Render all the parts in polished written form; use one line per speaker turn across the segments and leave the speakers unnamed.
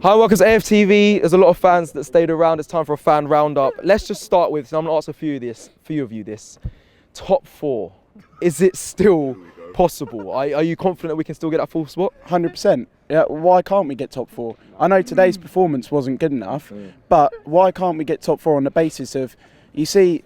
Hi, welcome to AFTV. There's a lot of fans that stayed around. It's time for a fan roundup. Let's just start with, so I'm going to ask a few of you this. Top 4, is it still possible? Are you confident that we can still get that full spot?
100%. Yeah, why can't we get top 4? I know today's performance wasn't good enough, but why can't we get top 4 on the basis of, you see,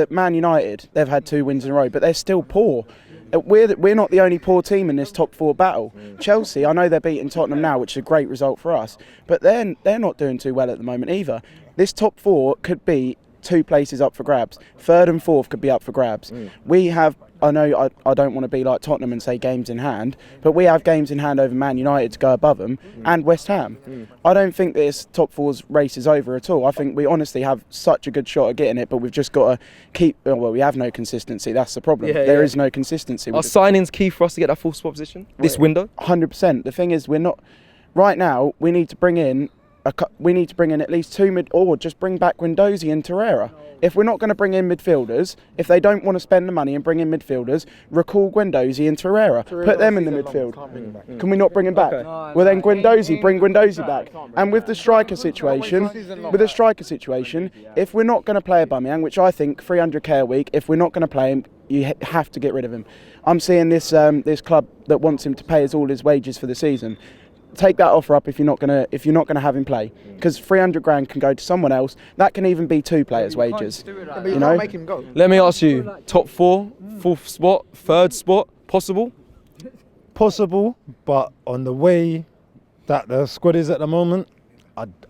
Man United, they've had 2 wins in a row, but they're still poor. We're not the only poor team in this top 4 battle. Chelsea, I know they're beating Tottenham now, which is a great result for us, but they're not doing too well at the moment either. This top 4 could be 2 places up for grabs. 3rd and 4th could be up for grabs. We have, I know I don't want to be like Tottenham and say games in hand, but we have games in hand over Man United to go above them and West Ham. I don't think this top 4's race is over at all. I think we honestly have such a good shot at getting it, but we've just got to keep, well, we have no consistency. That's the problem. There is no consistency.
Are signings key for us to get that full spot position this window?
100%. The thing is, we're not, right now, we need to bring in at least 2 mid, or just bring back Guendouzi and Torreira. If we're not going to bring in midfielders, if they don't want to spend the money and bring in midfielders, recall Guendouzi and Torreira. Put them in the midfield. Can we not bring him back? Well, then bring Guendouzi back. And with the striker situation, if we're not going to play Aubameyang, which I think 300k a week, if we're not going to play him, you have to get rid of him. I'm seeing this club that wants him to pay us all his wages for the season. Take that offer up if you're not gonna have him play, because 300 grand can go to someone else. That can even be 2 players' wages. You know.
Make him go.
Let me ask you: top 4, 4th spot, 3rd spot, possible?
Possible, but on the way that the squad is at the moment,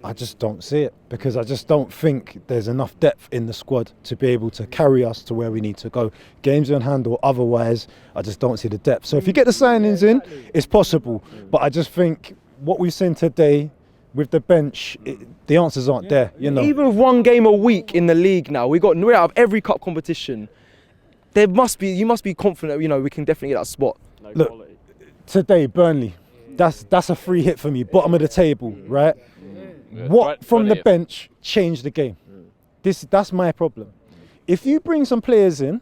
I just don't see it, because I just don't think there's enough depth in the squad to be able to carry us to where we need to go. Games in hand or otherwise, I just don't see the depth. So if you get the signings in, it's possible. But I just think what we've seen today with the bench, the answers aren't there. You know,
even with 1 game a week in the league now, we're out of every cup competition. You must be confident. You know, we can definitely get that spot.
Look, today Burnley, that's a free hit for me. Bottom of the table, right? What from the bench changed the game? That's my problem. If you bring some players in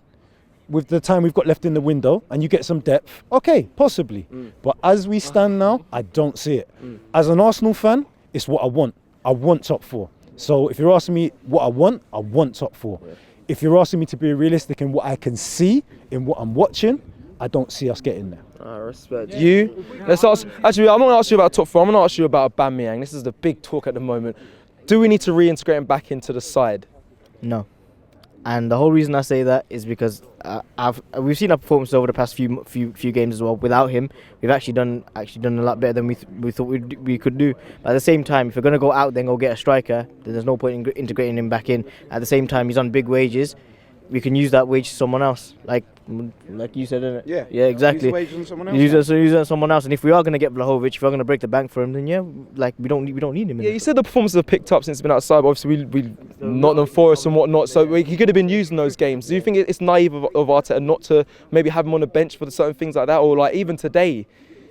with the time we've got left in the window and you get some depth, okay, possibly. But as we stand now, I don't see it. As an Arsenal fan, it's what I want. I want top 4. So if you're asking me what I want top 4. If you're asking me to be realistic in what I can see, in what I'm watching, I don't see us getting there.
I respect you. Let's ask. Actually, I'm not going to ask you about top 4. I'm going to ask you about Aubameyang. This is the big talk at the moment. Do we need to reintegrate him back into the side?
No. And the whole reason I say that is because we've seen our performance over the past few games as well. Without him, we've actually done a lot better than we thought we could do. But at the same time, if we're going to go out there and go get a striker, then there's no point in integrating him back in. At the same time, he's on big wages. We can use that wage to someone else, like you said, isn't it? Yeah, exactly.
Use the wage on someone else.
Use it on someone else, and if we are going to get Vlahovic, if we're going to break the bank for him, then we don't need him.
Yeah, you said the performances have picked up since he's been outside. But obviously, we Nottingham Forest and whatnot. So he could have been using those games. Do you think it's naive of Arteta not to maybe have him on the bench for certain things like that, or like even today?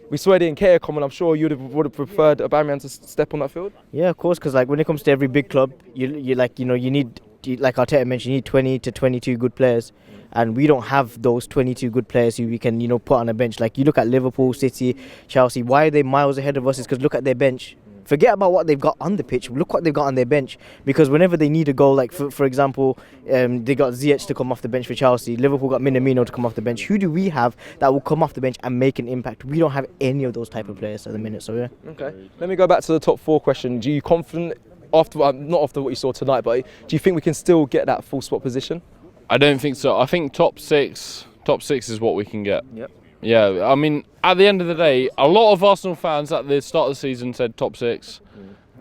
We saw it in Care come, and I'm sure you would have preferred Aubameyang to step on that field.
Yeah, of course, because like when it comes to every big club, you need. Like Arteta mentioned, you need 20 to 22 good players, and we don't have those 22 good players who we can put on a bench. Like you look at Liverpool, City, Chelsea, why are they miles ahead of us? Is because look at their bench. Forget about what they've got on the pitch. Look what they've got on their bench. Because whenever they need a goal, like for example, they got Ziyech to come off the bench for Chelsea. Liverpool got Minamino to come off the bench. Who do we have that will come off the bench and make an impact? We don't have any of those type of players at the minute. So yeah.
Okay. Let me go back to the top 4 question. Do you confident? Not after what you saw tonight, but do you think we can still get that full spot position?
I don't think so. I think top six is what we can get.
Yep.
Yeah, I mean, at the end of the day, a lot of Arsenal fans at the start of the season said top 6.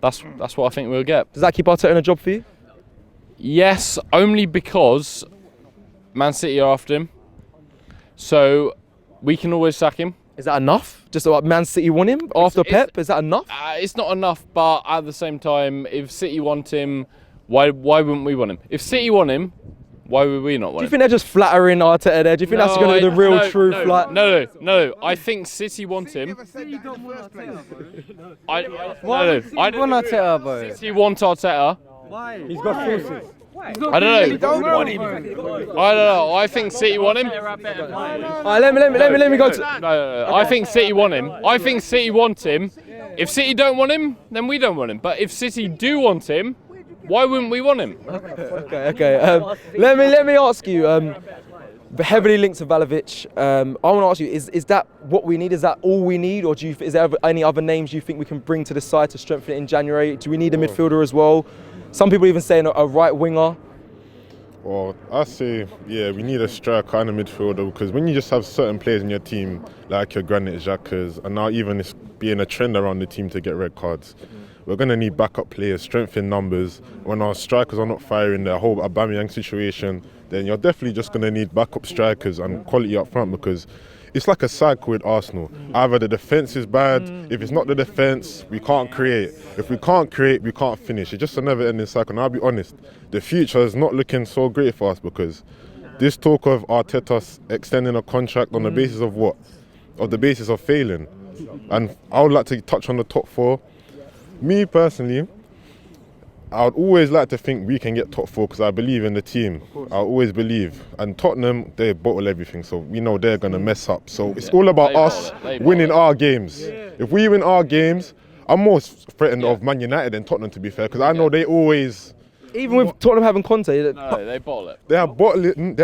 That's what I think we'll get.
Does that keep Arteta in a job for you?
Yes, only because Man City are after him. So we can always sack him.
Is that enough? Just like Man City want him after Pep? Is that enough?
It's not enough, but at the same time, if City want him, why wouldn't we want him? If City want him, why would we not want him?
Do you think they're just flattering Arteta there? Do you think that's going to be the real truth?
No. I think City want him. City want
Arteta, bro?
City want Arteta.
Why? He's got forces.
I don't know. I think City want him.
Let me go to.
No. I think City want him. I think City want him If City don't want him, then we don't want him. But if City do want him, why wouldn't we want him?
Okay. Let me ask you. Heavily linked to Vlahovic. I want to ask you: Is that what we need? Is that all we need, or is there any other names you think we can bring to the side to strengthen it in January? Do we need a midfielder as well? Some people even saying a right winger.
Well, I say, yeah, we need a striker and a midfielder, because when you just have certain players in your team, like your Granit Xhakas, and now even it's being a trend around the team to get red cards, we're going to need backup players, strength in numbers. When our strikers are not firing, the whole Aubameyang situation, then you're definitely just going to need backup strikers and quality up front, because it's like a cycle with Arsenal. Either the defence is bad, if it's not the defence, we can't create. If we can't create, we can't finish. It's just a never-ending cycle. And I'll be honest, the future is not looking so great for us, because this talk of Arteta extending a contract on the basis of what? Of the basis of failing. And I would like to touch on the top four. Me personally, I would always like to think we can get top four, because I believe in the team. I always believe. And Tottenham, they bottle everything, so we know they're going to mess up. So it's all about us winning our games. If we win our games, I'm more threatened of Man United than Tottenham, to be fair, because I know they always...
Even with Tottenham having Conte,
No, they bottle it.
They are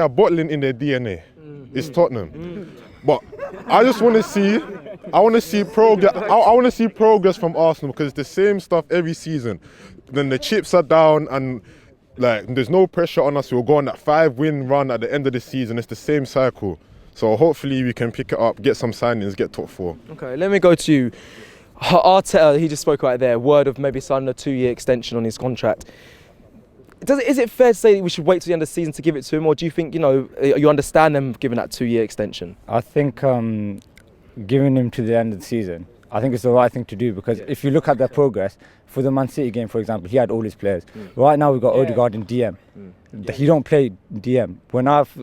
bottling in their DNA. It's Tottenham. But I just want to see... I want to see progress. I want to see progress from Arsenal, because it's the same stuff every season. Then the chips are down and like there's no pressure on us. We'll go on that 5-win run at the end of the season. It's the same cycle. So hopefully we can pick it up, get some signings, get top four.
Okay, let me go to you. Arteta, he just spoke right there. Word of maybe signing a 2-year extension on his contract. Is it fair to say that we should wait till the end of the season to give it to him, or do you think you understand them giving that 2-year extension?
I think giving him to the end of the season, I think it's the right thing to do, because if you look at their progress, for the Man City game, for example, he had all his players. Right now we've got Odegaard in DM. He don't play DM. When I've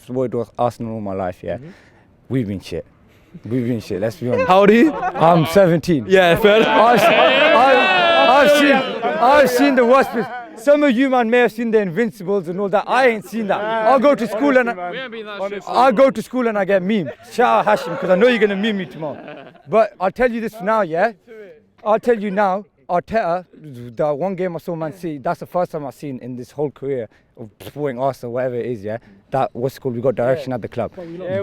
worked with Arsenal all my life, we've been shit. Let's be honest.
How old are you?
I'm 17.
Yeah, fair enough.
I've seen the worst. Some of you man may have seen the Invincibles and all that. I ain't seen that. I'll go to school and I get memed. Shout out Hashim, because I know you're gonna meme me tomorrow. But I'll tell you this now, I'll tell you now, Arteta, the one game I saw Man City, that's the first time I've seen in this whole career of supporting Arsenal, whatever it is, that what's called, we got direction at the club.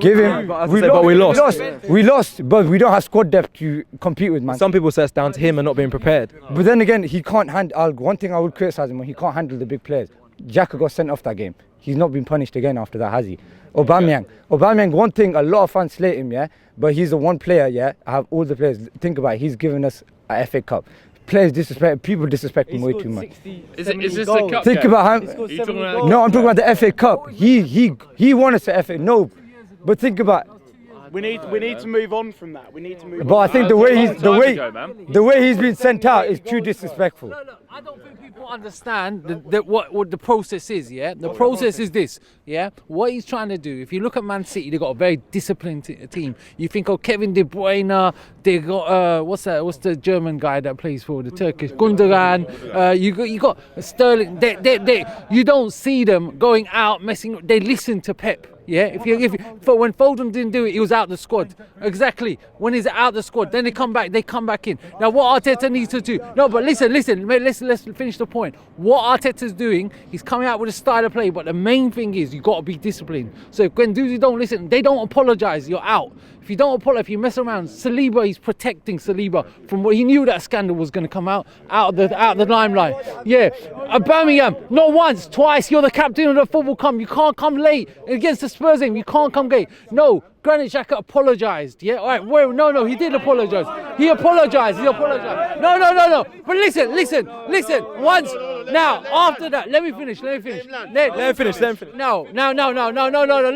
Give him,
but we lost.
We lost, but we don't have squad depth to compete with, man.
Some people say it's down to him and not being prepared.
But then again, he can't handle, one thing I would criticise him on, he can't handle the big players. Xhaka got sent off that game. He's not been punished again after that, has he? Aubameyang, one thing, a lot of fans slate him, but he's the one player, I have all the players. Think about it, he's given us a FA Cup. Players disrespect, people disrespect him way too much.
Is this the cup
Think
game?
about how, no, I'm talking about the FA Cup. He won us the FA, no, but think about
We need to move on from that. We need to move on.
But I think the way he's been sent out is too disrespectful.
No, I don't think people understand what the process is. The process is this. What he's trying to do. If you look at Man City, they've got a very disciplined team. You think of Kevin De Bruyne. They got what's the German guy that plays for the Turkish Gundogan. You got Sterling. They you don't see them going out messing. They listen to Pep. If when Foden didn't do it, he was out the squad. Exactly. When he's out the squad, then they come back in. Now what Arteta needs to do? No, but listen. Let's finish the point. What Arteta's doing, he's coming out with a style of play, but the main thing is you got to be disciplined. So if Guendouzi don't listen, they don't apologise. You're out. If you don't apologise, if you mess around, Saliba, he's protecting Saliba from what he knew that scandal was going to come out of the limelight. Aubameyang, not once, twice. You're the captain of the football club. You can't come late against the Spurs game. You can't come late. No. Granit Xhaka apologised. All right. No, he did apologise. He apologised. No. But listen. Once, now, after that, let me finish.
Let him finish.
No. Let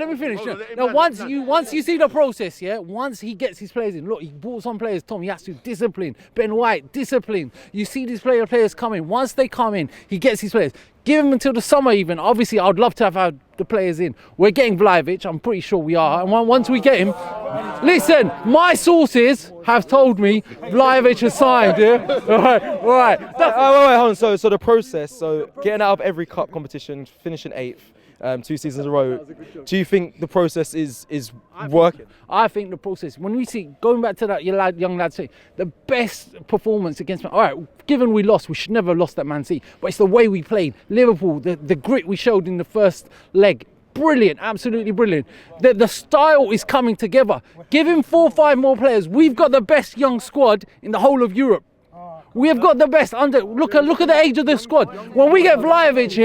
me finish. Now, once you see the process, once he gets his players in, look, he brought some players. Tom, he has to discipline. Ben White, discipline. You see these players coming. Once they come in, he gets his players. Give him until the summer even. Obviously, I'd love to have had the players in. We're getting Vlahovic. I'm pretty sure we are. And once we get him... Listen, my sources have told me Vlahovic has signed, All right.
Wait, hold on. So the process, getting out of every cup competition, finishing 8th, 2 seasons in a row. Do you think the process is working?
I think the process, when we see, going back to that young lad saying, the best performance against Man, all right, given we lost, we should never have lost at Man City, but it's the way we played. Liverpool, the grit we showed in the first leg, brilliant, absolutely brilliant. The style is coming together. Give him 4 or 5 more players. We've got the best young squad in the whole of Europe. We have got the best under. Look at the age of the squad. When we get Vlahovic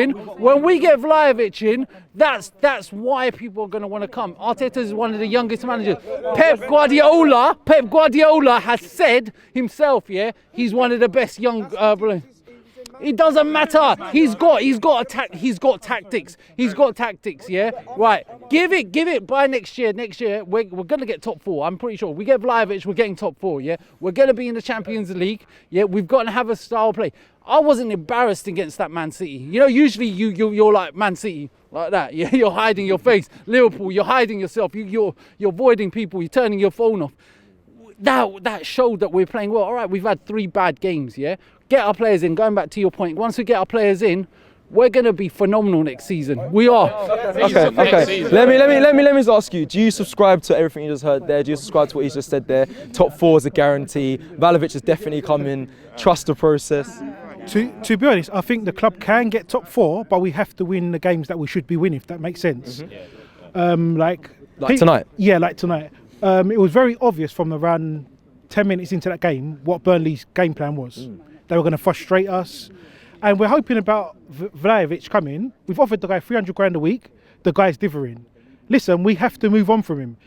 in, that's why people are going to want to come. Arteta is one of the youngest managers. Pep Guardiola has said himself, yeah, he's one of the best young. It doesn't matter. He's got tactics. He's got tactics. Yeah, right. Give it by next year. Next year we're gonna get top 4. I'm pretty sure. We get Vlahovic, we're getting top 4. Yeah, we're gonna be in the Champions League. Yeah, we've got to have a style of play. I wasn't embarrassed against that Man City. You know, usually you're like Man City. Like that, yeah, you're hiding your face. Liverpool, you're hiding yourself. You're avoiding people. You're turning your phone off. That showed that we're playing well. All right, we've had 3 bad games. Yeah. Get our players in. Going back to your point, once we get our players in, we're going to be phenomenal next season. We are.
Okay. Let me just ask you. Do you subscribe to everything you just heard there? Do you subscribe to what you just said there? Top 4 is a guarantee. Vlahovic is definitely coming. Trust the process.
To be honest, I think the club can get top 4, but we have to win the games that we should be winning. If that makes sense. Like
tonight.
Yeah, like tonight. It was very obvious from around 10 minutes into that game what Burnley's game plan was. They were going to frustrate us. And we're hoping about Vlahovic coming. We've offered the guy 300 grand a week. The guy's dithering. Listen, we have to move on from him.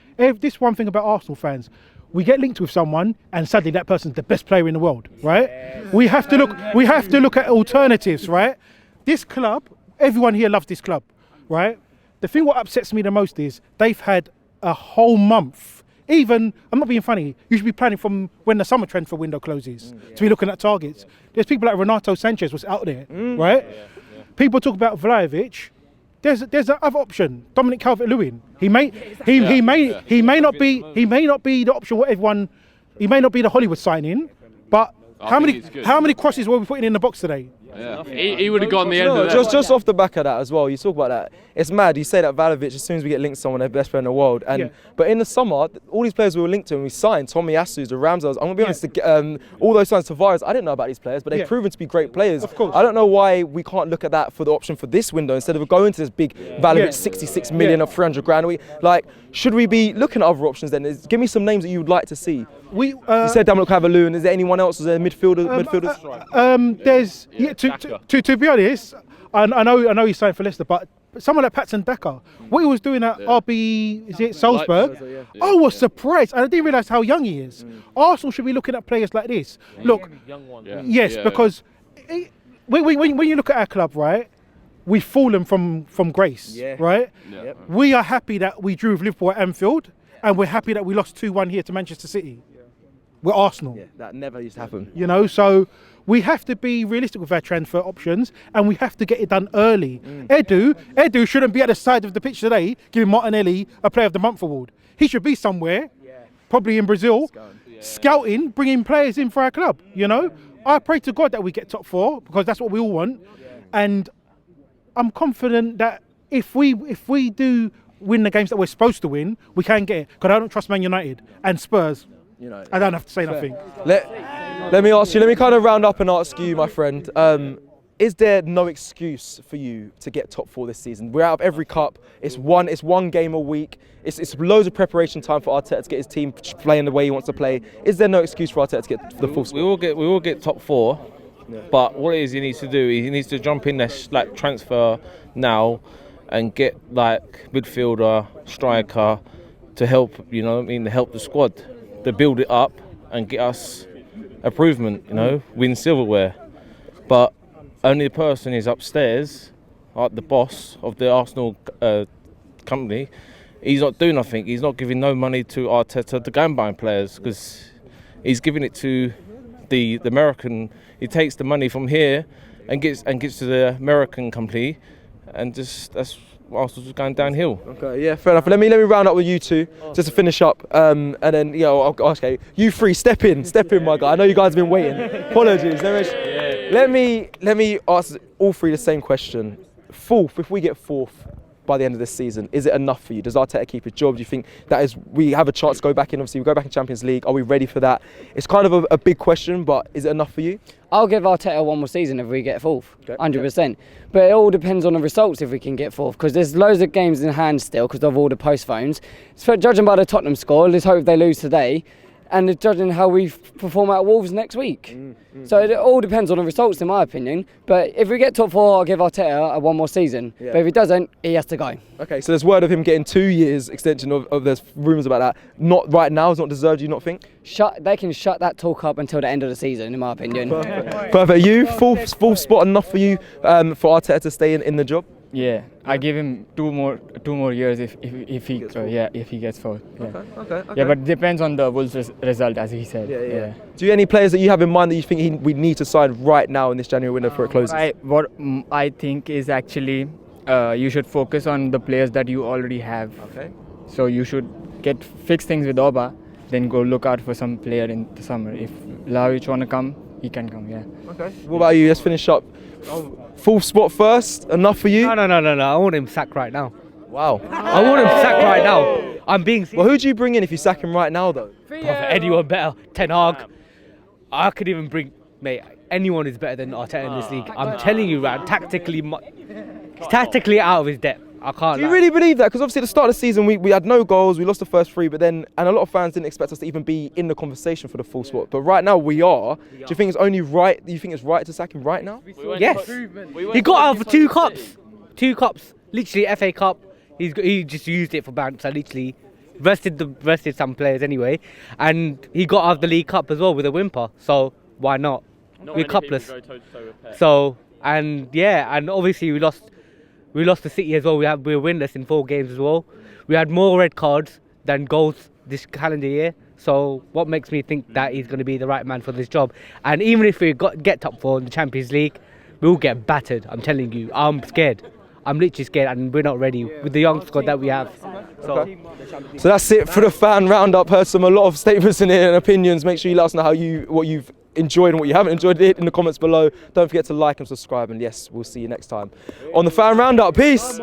This one thing about Arsenal fans, we get linked with someone and suddenly that person's the best player in the world, right? We have to look at alternatives, right? This club, everyone here loves this club, right? The thing what upsets me the most is they've had a whole month. Even, I'm not being funny, you should be planning from when the summer transfer window closes to be looking at targets. There's people like Renato Sanchez was out there, right? People talk about Vlahovic. There's another option, Dominic Calvert-Lewin. He may not be the option what everyone. He may not be the Hollywood signing, but how many crosses were we putting in the box today?
Yeah. He would have gone the end of that.
Just off the back of that as well, you talk about that. It's mad. You say that Vlahovic, as soon as we get linked to someone, they're best player in the world. But in the summer, all these players we were linked to and we signed, Tommy Asu's, the Ramsdales, I'm going to be honest, all those signs, Tavares, I didn't know about these players, but they've proven to be great players.
Of course.
I don't know why we can't look at that for the option for this window instead of going to this big Vlahovic 66 million or 300 grand a week. Like, should we be looking at other options then? Give me some names that you would like to see. You said Dominic Calvert-Lewin. Is there anyone else? Is there midfielders?
There's to be honest, I know he's signed for Leicester, but someone like Patson Daka, what he was doing at RB, is it Salzburg? I was surprised, and I didn't realise how young he is. Arsenal should be looking at players like this. Look, because when you look at our club, right, we've fallen from grace, right? We are happy that we drew with Liverpool at Anfield, and we're happy that we lost 2-1 here to Manchester City. We're Arsenal.
Yeah, that never used to happen.
You know, so we have to be realistic with our transfer options, and we have to get it done early. Edu shouldn't be at the side of the pitch today giving Martinelli a Player of the Month award. He should be somewhere, probably in Brazil, scouting, bringing players in for our club. You know, I pray to God that we get top 4 because that's what we all want, and I'm confident that if we do win the games that we're supposed to win, we can get it. Because I don't trust Man United and Spurs. I don't have to say nothing.
Let me ask you, let me kind of round up and ask you, my friend, is there no excuse for you to get top 4 this season? We're out of every cup, it's one game a week, it's loads of preparation time for Arteta to get his team playing the way he wants to play. Is there no excuse for Arteta to get the full squad?
We will get top 4, but what it is he needs to do, he needs to jump in there, like transfer now and get like midfielder, striker to help, help the squad. To build it up and get us improvement, win silverware. But only the person is upstairs, like the boss of the Arsenal company. He's not doing nothing. He's not giving no money to Arteta to go and buy players because he's giving it to the American. He takes the money from here and gets to the American company, and that's. Arsenal's going downhill.
Okay, yeah, fair enough. Let me round up with you two just to finish up, and then okay, you three step in, my guy. I know you guys have been waiting. Apologies. Let me ask all three the same question. Fourth, if we get fourth, by the end of this season? Is it enough for you? Does Arteta keep his job? Do you think that is, we have a chance to go back in? Obviously, we go back in Champions League. Are we ready for that? It's kind of a big question, but is it enough for you?
I'll give Arteta one more season if we get fourth, 100%. But it all depends on the results if we can get fourth, because there's loads of games in hand still because of all the postpones. So judging by the Tottenham score, let's hope they lose today, and judging how we perform at Wolves next week. So it all depends on the results, in my opinion. But if we get top four, I'll give Arteta one more season.
Yeah.
But if he doesn't, he has to go.
Okay, so there's word of him getting 2 years extension of there's rumours about that. Not right now, it's not deserved, do you not think?
They can shut that talk up until the end of the season, in my opinion.
Perfect. You, full spot enough for you for Arteta to stay in the job?
Yeah, I give him two more years if he gets fourth. Yeah.
Okay.
Yeah, but it depends on the Wolves result, as he said. Yeah.
Do you have any players that you have in mind that you think we need to sign right now in this January window before it closes?
What I think is actually you should focus on the players that you already have.
Okay.
So you should fix things with Oba, then go look out for some player in the summer. If Vlahovic wanna come, he can come. Yeah.
Okay. What about you? Let's finish up. Full spot first. Enough for you?
No. I want him sacked right now.
Wow.
I want him sacked right now. I'm being.
Well, who do you bring in if you sack him right now, though?
Anyone better? Ten Hag. I could even bring, mate. Anyone is better than Arteta in this league. I'm telling you, right? He's tactically out of his depth. I can't.
Do you really believe that? Because obviously at the start of the season we had no goals, we lost the first 3, but then a lot of fans didn't expect us to even be in the conversation for the full spot. But right now we are. Do you think it's only right? Do you think it's right to sack him right now?
Yes. He got out of 2 cups. 2 cups. Literally FA Cup. He just used it for bounce. I literally rested some players anyway, and he got out of the League Cup as well with a whimper. So why not? We're cupless. So and obviously we lost to City as well. We were winless in 4 games as well. We had more red cards than goals this calendar year. So what makes me think that he's going to be the right man for this job? And even if we get top 4 in the Champions League, we'll get battered. I'm telling you, I'm scared. I'm literally scared, and we're not ready with the young squad that we have. So
that's it for the fan roundup. Heard a lot of statements in here and opinions. Make sure you let us know what you've enjoyed and what you haven't enjoyed. It in the comments below. Don't forget to like and subscribe. And yes, we'll see you next time on the fan roundup. Peace.